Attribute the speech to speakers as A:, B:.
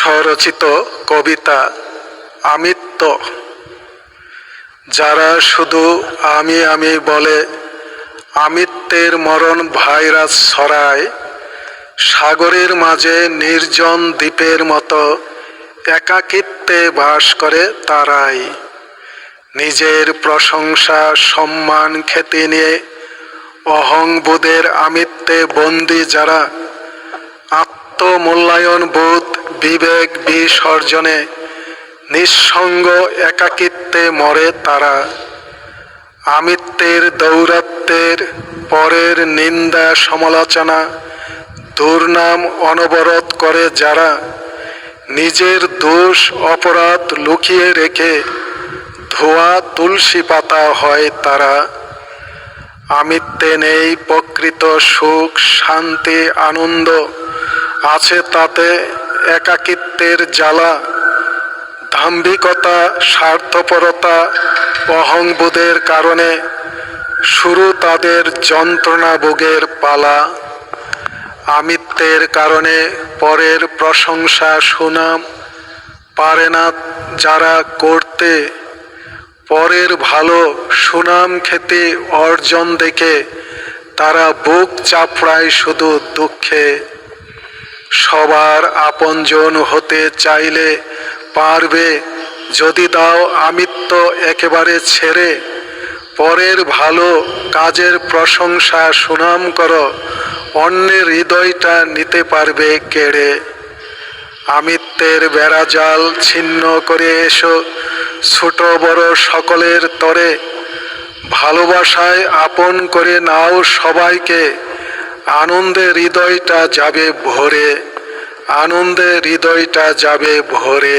A: স্বরচিত কবিতা আমিত্ব। যারা শুধু আমি আমি বলে আমিত্বের মরণ ভাইরাস ছড়ায়, সাগরের মাঝে নির্জন দ্বীপের মতো একাকিত্বে বাস করে তারাই। নিজের প্রশংসা সম্মান খ্যাতি নিয়ে অহংবোধের আমিত্বে বন্দী যারা, আত্মমূল্যায়ন বোধ বিবেক বিসর্জনে নিঃসঙ্গ একাকিত্বে মরে তারা। আমিত্বের দৌরাত্বের পরের নিন্দা সমালোচনা দুর্নাম অনবরত করে যারা, নিজের দোষ অপরাধ লুকিয়ে রেখে ধোয়া তুলসী পাতা হয় তারা। আমিত্বে নেই প্রকৃত সুখ শান্তি আনন্দ, আছে তাতে একাকিত্বের জ্বালা। দাম্ভিকতা স্বার্থপরতা অহংবোধের কারণে শুরু তাদের যন্ত্রণা ভোগের পালা। আমিত্বের কারণে পরের প্রশংসা সুনাম পারে না যারা করতে, পরের ভালো সুনাম খ্যাতি অর্জন দেখে তারা বুক চাপড়ায় শুধু দুঃখে। সবার আপনজন হতে চাইলে পারবে যদি দাও আমিত্ব একেবারে ছেড়ে, পরের ভালো কাজের প্রশংসা সুনাম করো, অন্যের হৃদয়টা নিতে পারবে কেড়ে। আমিত্বের বেড়াজাল ছিন্ন করে এসো ছোট বড় সকলের তরে, ভালোবাসায় আপন করে নাও সবাইকে, আনন্দে হৃদয়টা যাবে ভরে, আনন্দে হৃদয়টা যাবে ভরে।